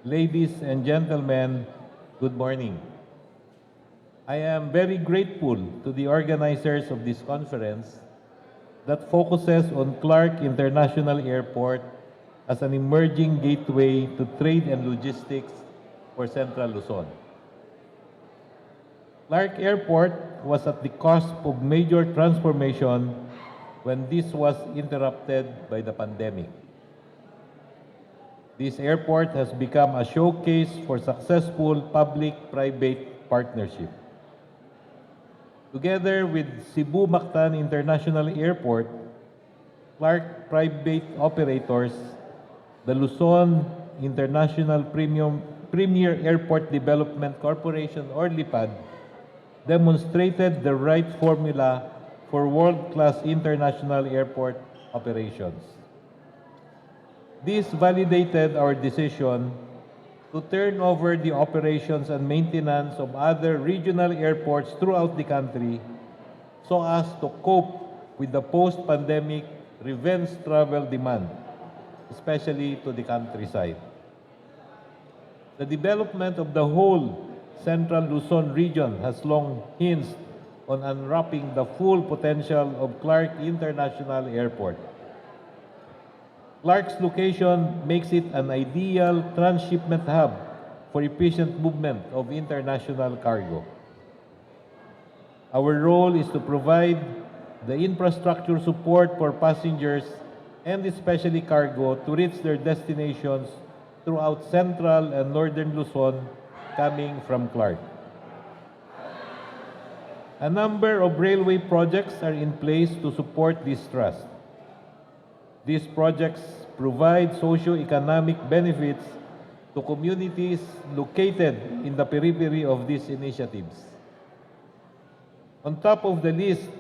Ladies and gentlemen, good morning. I am very grateful to the organizers of this conference that focuses on Clark International Airport as an emerging gateway to trade and logistics for Central Luzon. Clark Airport was at the cusp of major transformation when this was interrupted by the pandemic. This airport has become a showcase for successful public-private partnership. Together with Cebu Mactan International Airport, Clark Private Operators, the Luzon International Premier Airport Development Corporation or LIPAD, demonstrated the right formula for world-class international airport operations. This validated our decision to turn over the operations and maintenance of other regional airports throughout the country so as to cope with the post-pandemic revenge travel demand, especially to the countryside. The development of the whole Central Luzon region has long hinged on unwrapping the full potential of Clark International Airport. Clark's location makes it an ideal transshipment hub for efficient movement of international cargo. Our role is to provide the infrastructure support for passengers and especially cargo to reach their destinations throughout Central and Northern Luzon coming from Clark. A number of railway projects are in place to support this thrust. These projects provide socio-economic benefits to communities located in the periphery of these initiatives. On top of the list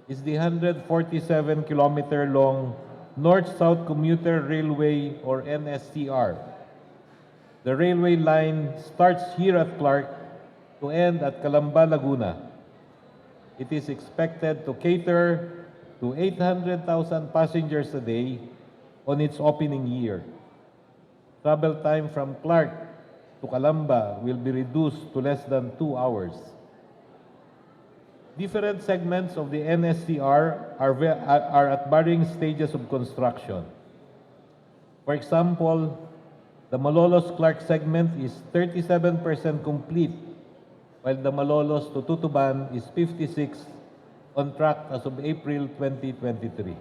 is the 147-kilometer-long North-South Commuter Railway or NSCR. The railway line starts here at Clark to end at Calamba, Laguna. It is expected to cater to 800,000 passengers a day on its opening year. Travel time from Clark to Calamba will be reduced to less than 2 hours. Different segments of the NSCR are at varying stages of construction. For example, the Malolos-Clark segment is 37% complete, while the Malolos to Tutuban is 56% on track as of April 2023.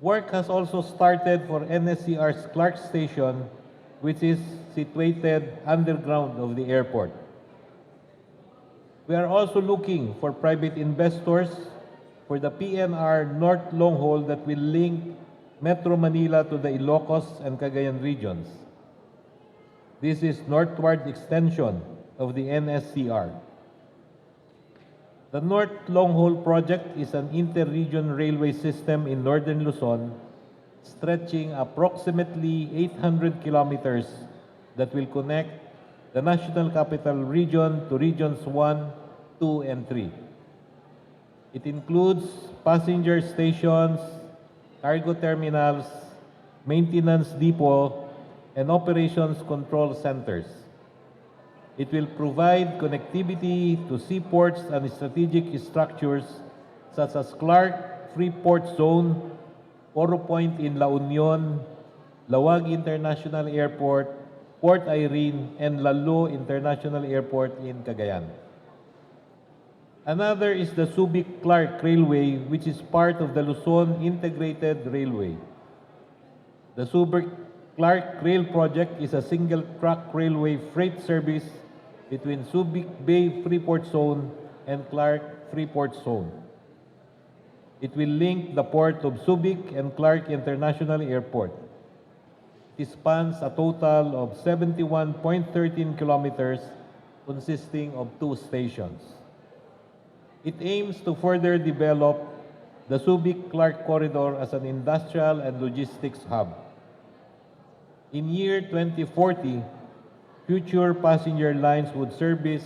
Work has also started for NSCR's Clark Station, which is situated underground of the airport. We are also looking for private investors for the PNR North Long Haul that will link Metro Manila to the Ilocos and Cagayan regions. This is northward extension of the NSCR. The North Long Haul project is an inter-region railway system in northern Luzon stretching approximately 800 kilometers that will connect the National Capital Region to Regions 1, 2, and 3. It includes passenger stations, cargo terminals, maintenance depot, and operations control centers. It will provide connectivity to seaports and strategic structures such as Clark Free Port Zone, Oro Point in La Union, Lawag International Airport, Port Irene, and Lalo International Airport in Cagayan. Another is the Subic-Clark Railway, which is part of the Luzon Integrated Railway. The Subic-Clark Rail Project is a single-track railway freight service between Subic Bay Freeport Zone and Clark Freeport Zone. It will link the port of Subic and Clark International Airport. It spans a total of 71.13 kilometers consisting of 2 stations. It aims to further develop the Subic-Clark corridor as an industrial and logistics hub. In year 2040, future passenger lines would service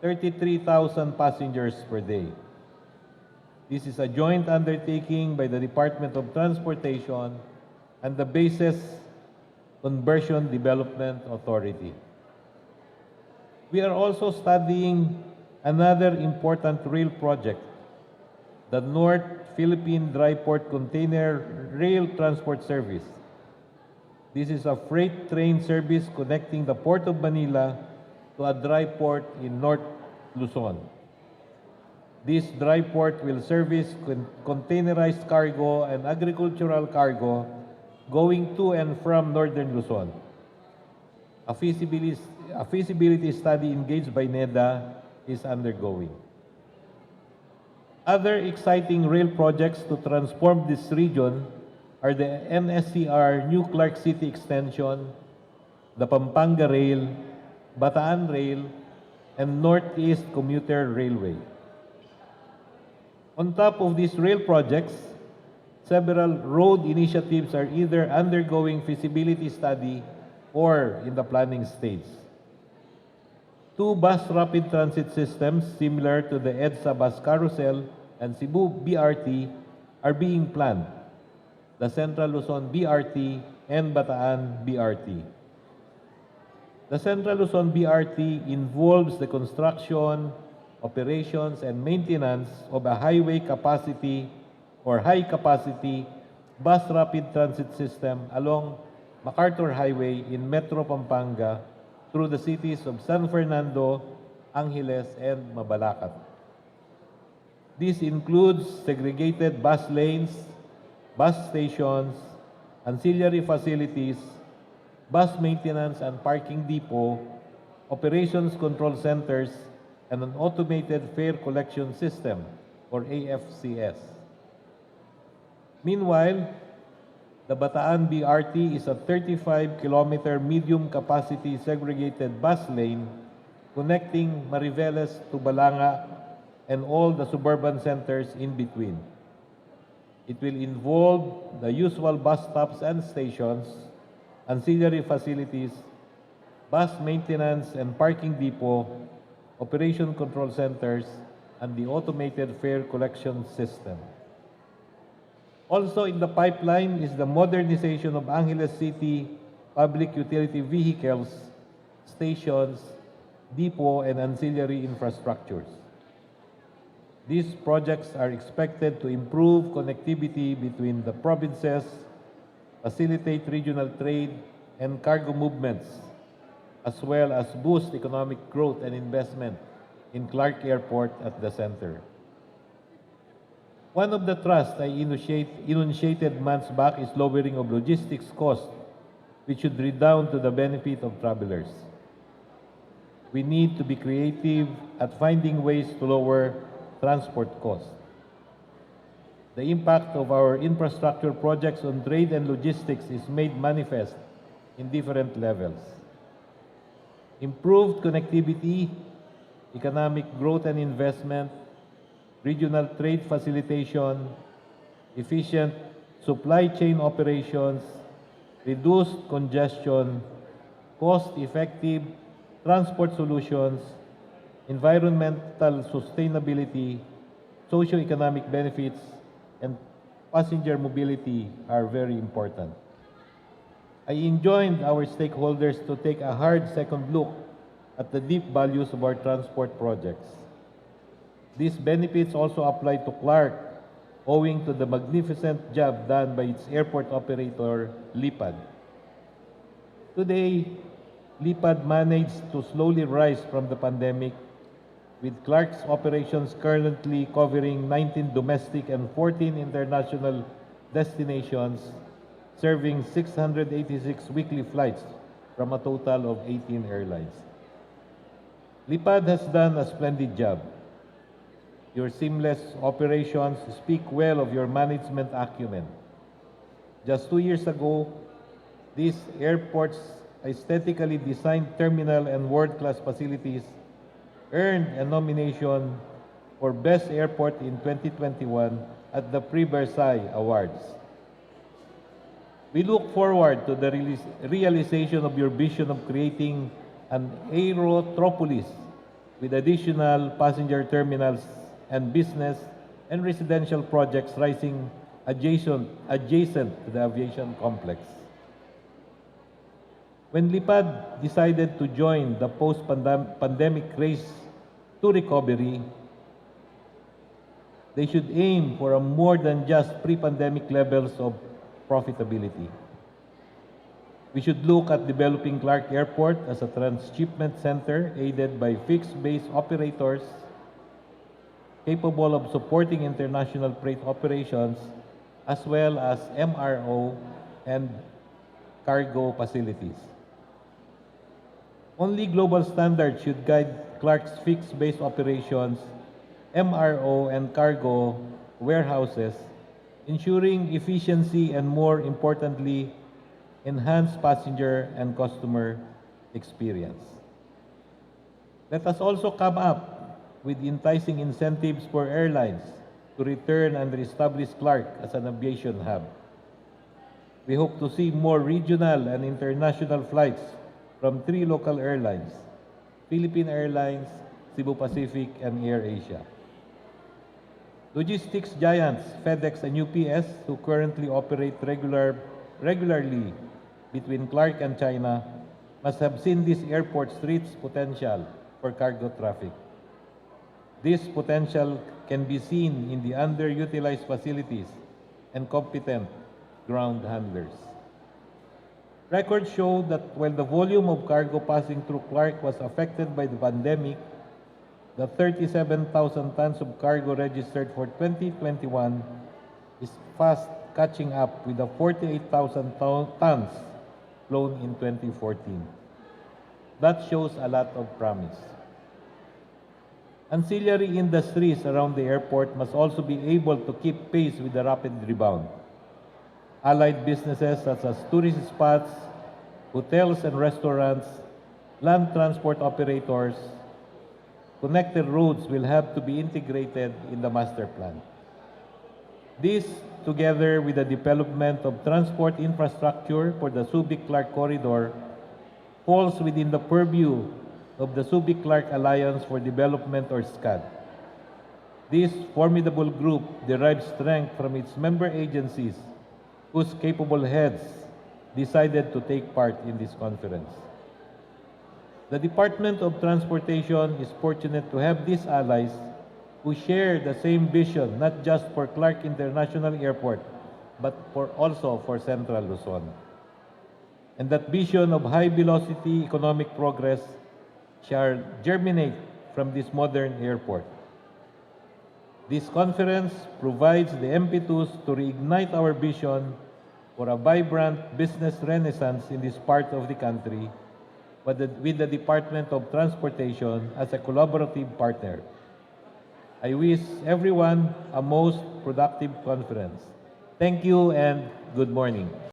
33,000 passengers per day. This is a joint undertaking by the Department of Transportation and the basis Conversion Development Authority. We are also studying another important rail project, the North Philippine Dry Port Container Rail Transport Service. This is a freight train service connecting the Port of Manila to a dry port in North Luzon. This dry port will service containerized cargo and agricultural cargo going to and from northern Luzon. A feasibility study engaged by NEDA is undergoing. Other exciting rail projects to transform this region are the NSCR New Clark City Extension, the Pampanga Rail, Bataan Rail, and Northeast Commuter Railway. On top of these rail projects, several road initiatives are either undergoing feasibility study or in the planning stage. Two bus rapid transit systems similar to the EDSA Bus Carousel and Cebu BRT are being planned, the Central Luzon BRT and Bataan BRT. The Central Luzon BRT involves the construction, operations, and maintenance of a highway capacity or high-capacity bus rapid transit system along MacArthur Highway in Metro Pampanga through the cities of San Fernando, Angeles, and Mabalacat. This includes segregated bus lanes, bus stations, ancillary facilities, bus maintenance and parking depot, operations control centers, and an automated fare collection system, or AFCS. Meanwhile, the Bataan BRT is a 35-kilometer medium-capacity segregated bus lane connecting Mariveles to Balanga and all the suburban centers in between. It will involve the usual bus stops and stations, ancillary facilities, bus maintenance and parking depot, operation control centers, and the automated fare collection system. Also in the pipeline is the modernization of Angeles City public utility vehicles, stations, depot, and ancillary infrastructures. These projects are expected to improve connectivity between the provinces, facilitate regional trade and cargo movements, as well as boost economic growth and investment in Clark Airport at the center. One of the thrusts I initiated months back is lowering of logistics costs, which should redound to the benefit of travelers. We need to be creative at finding ways to lower transport costs. The impact of our infrastructure projects on trade and logistics is made manifest in different levels. Improved connectivity, economic growth and investment, regional trade facilitation, efficient supply chain operations, reduced congestion, cost-effective transport solutions, environmental sustainability, socio-economic benefits, and passenger mobility are very important. I enjoined our stakeholders to take a hard second look at the deep values of our transport projects. These benefits also apply to Clark, owing to the magnificent job done by its airport operator, Lipad. Today, Lipad managed to slowly rise from the pandemic, with Clark's operations currently covering 19 domestic and 14 international destinations, serving 686 weekly flights from a total of 18 airlines. Lipad has done a splendid job. Your seamless operations speak well of your management acumen. Just 2 years ago, these airports' aesthetically designed terminal and world-class facilities earned a nomination for Best Airport in 2021 at the Prix Versailles Awards. We look forward to the realization of your vision of creating an aerotropolis with additional passenger terminals and business and residential projects rising adjacent to the aviation complex. When Lipad decided to join the post-pandemic race to recovery, they should aim for a more than just pre-pandemic levels of profitability. We should look at developing Clark Airport as a transshipment center aided by fixed-base operators capable of supporting international freight operations as well as MRO and cargo facilities. Only global standards should guide Clark's fixed-base operations, MRO and cargo warehouses, ensuring efficiency and, more importantly, enhanced passenger and customer experience. Let us also come up with enticing incentives for airlines to return and reestablish Clark as an aviation hub. We hope to see more regional and international flights from 3 local airlines: Philippine Airlines, Cebu Pacific, and AirAsia. Logistics giants FedEx and UPS, who currently operate regularly between Clark and China, must have seen this airport's rich potential for cargo traffic. This potential can be seen in the underutilized facilities and competent ground handlers. Records show that while the volume of cargo passing through Clark was affected by the pandemic, the 37,000 tons of cargo registered for 2021 is fast catching up with the 48,000 tons flown in 2014. That shows a lot of promise. Ancillary industries around the airport must also be able to keep pace with the rapid rebound. Allied businesses such as tourist spots, hotels and restaurants, land transport operators, connected roads will have to be integrated in the master plan. This, together with the development of transport infrastructure for the Subic-Clark corridor, falls within the purview of the Subic-Clark Alliance for Development, or SCAD. This formidable group derives strength from its member agencies, whose capable heads decided to take part in this conference. The Department of Transportation is fortunate to have these allies who share the same vision, not just for Clark International Airport, but also for Central Luzon. And that vision of high-velocity economic progress shall germinate from this modern airport. This conference provides the impetus to reignite our vision for a vibrant business renaissance in this part of the country, but with the Department of Transportation as a collaborative partner. I wish everyone a most productive conference. Thank you and good morning.